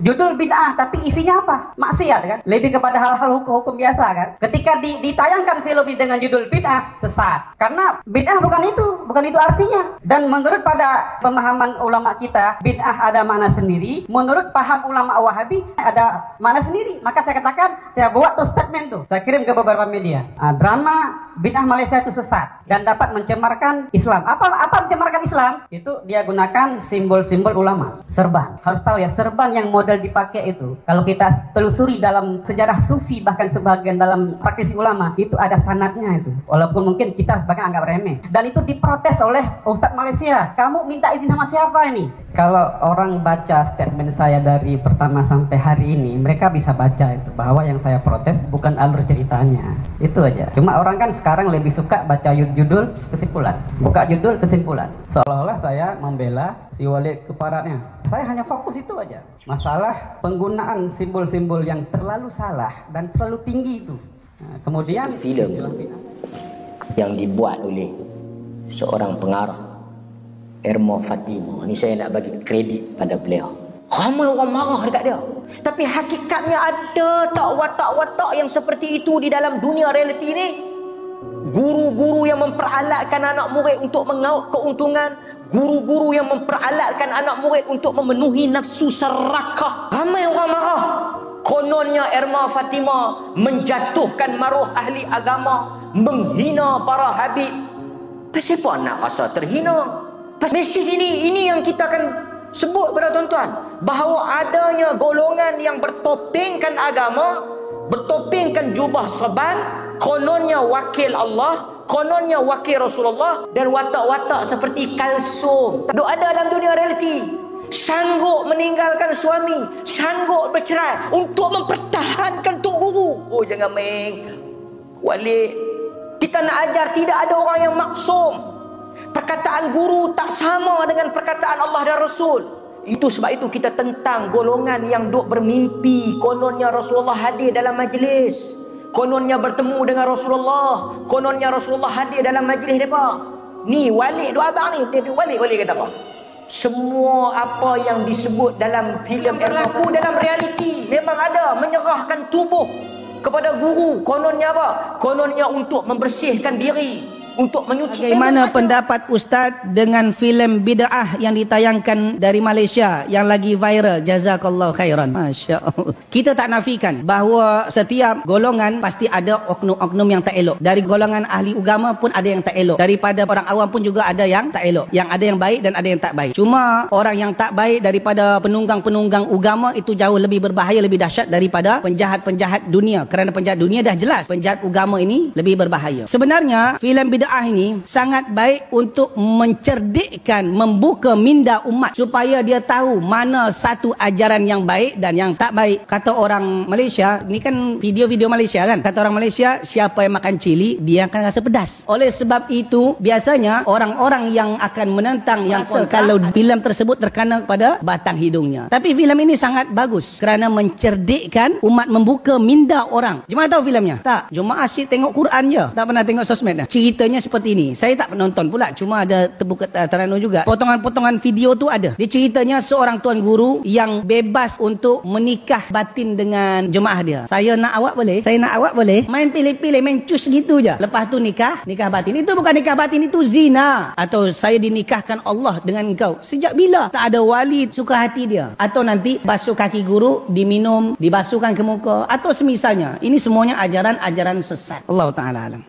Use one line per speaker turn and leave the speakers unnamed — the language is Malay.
Judul bid'ah tapi isinya apa? Maksiat kan? Lebih kepada hal-hal hukum-hukum biasa kan? Ketika ditayangkan film ini dengan judul bid'ah, sesat. Karena bid'ah bukan itu artinya. Dan menurut pada pemahaman ulama kita, bid'ah ada makna sendiri. Menurut paham ulama Wahabi ada makna sendiri. Maka saya katakan, saya buat tuh statement tuh. Saya kirim ke beberapa media. Drama bid'ah Malaysia itu sesat dan dapat mencemarkan Islam. Apa mencemarkan Islam? Itu dia gunakan simbol-simbol ulama. Serban. Harus tahu ya, serban yang model dipakai itu, kalau kita telusuri dalam sejarah sufi, bahkan sebagian dalam praktisi ulama, itu ada sanadnya itu. Walaupun mungkin kita sebagian anggap remeh. Dan itu diprotes oleh Ustadz Malaysia. Kamu minta izin sama siapa ini? Kalau orang baca statement saya dari pertama sampai hari ini, mereka bisa baca itu bahwa yang saya protes bukan alur ceritanya. Itu aja. Cuma orang kan sekarang lebih suka baca judul kesimpulan. Buka judul kesimpulan. Seolah-olah saya membela si Walid Keparatnya. Saya hanya fokus itu aja. Masalah penggunaan simbol-simbol yang terlalu salah dan terlalu tinggi itu. Nah, kemudian
film yang dibuat oleh seorang pengarah, Erma Fatimah. Ini saya nak bagi kredit pada beliau. Ramai orang marah dekat dia. Tapi hakikatnya ada tak watak-watak yang seperti itu di dalam dunia realiti ni? Guru-guru yang memperalatkan anak murid untuk mengaut keuntungan, guru-guru yang memperalatkan anak murid untuk memenuhi nafsu serakah. Ramai orang marah. Kononnya Erma Fatimah menjatuhkan maruah ahli agama, menghina para habib. Pasal apa nak rasa terhina? Mesej ini yang kita akan sebut kepada tuan-tuan, bahawa adanya golongan yang bertopengkan agama, bertopengkan jubah serban, kononnya wakil Allah, kononnya wakil Rasulullah, dan watak-watak seperti kalsum. Duk ada dalam dunia realiti. Sanggup meninggalkan suami, sanggup bercerai untuk mempertahankan tok guru. Oh jangan main Walid. Kita nak ajar tidak ada orang yang maksum. Perkataan guru tak sama dengan perkataan Allah dan Rasul. Itu sebab itu kita tentang golongan yang duk bermimpi kononnya Rasulullah hadir dalam majlis, kononnya bertemu dengan Rasulullah, kononnya Rasulullah hadir dalam majlis mereka. Ni Walid dua abang ni, dia Walid kata apa? Semua apa yang disebut dalam filem berlaku dalam realiti memang ada. Menyerahkan tubuh kepada guru, kononnya apa? Kononnya untuk membersihkan diri, untuk menyuci.
Bagaimana pendapat Ustaz dengan filem bid'ah yang ditayangkan dari Malaysia yang lagi viral? Jazakallahu khairan. Masya Allah. Kita tak nafikan bahawa setiap golongan pasti ada oknum-oknum yang tak elok. Dari golongan ahli agama pun ada yang tak elok. Daripada orang awam pun juga ada yang tak elok. Yang ada yang baik dan ada yang tak baik. Cuma orang yang tak baik daripada penunggang-penunggang agama itu jauh lebih berbahaya, lebih dahsyat daripada penjahat-penjahat dunia. Kerana penjahat dunia dah jelas, penjahat agama ini lebih berbahaya. Sebenarnya filem bid'ah ini sangat baik untuk mencerdikkan, membuka minda umat supaya dia tahu mana satu ajaran yang baik dan yang tak baik. Kata orang Malaysia, ni kan video-video Malaysia kan, kata orang Malaysia, siapa yang makan cili dia akan rasa pedas. Oleh sebab itu biasanya orang-orang yang akan menentang yang kalau filem tersebut terkena pada batang hidungnya. Tapi filem ini sangat bagus kerana mencerdikkan umat, membuka minda orang. Jemaah tahu filemnya? Tak. Jemaah asyik tengok Quran je, tak pernah tengok sosmed dah. Ceritanya seperti ini. Saya tak penonton pula, cuma ada terbuka terano juga. Potongan-potongan video tu ada. Dia ceritanya seorang tuan guru yang bebas untuk menikah batin dengan jemaah dia. Saya nak awak boleh? Saya nak awak boleh? Main pilih-pilih, main cus gitu je. Lepas tu nikah batin. Itu bukan nikah batin, itu zina. Atau saya dinikahkan Allah dengan engkau. Sejak bila? Tak ada wali suka hati dia. Atau nanti basuh kaki guru, diminum, dibasuhkan ke muka. Atau semisalnya. Ini semuanya ajaran-ajaran sesat. Allah Ta'ala alam.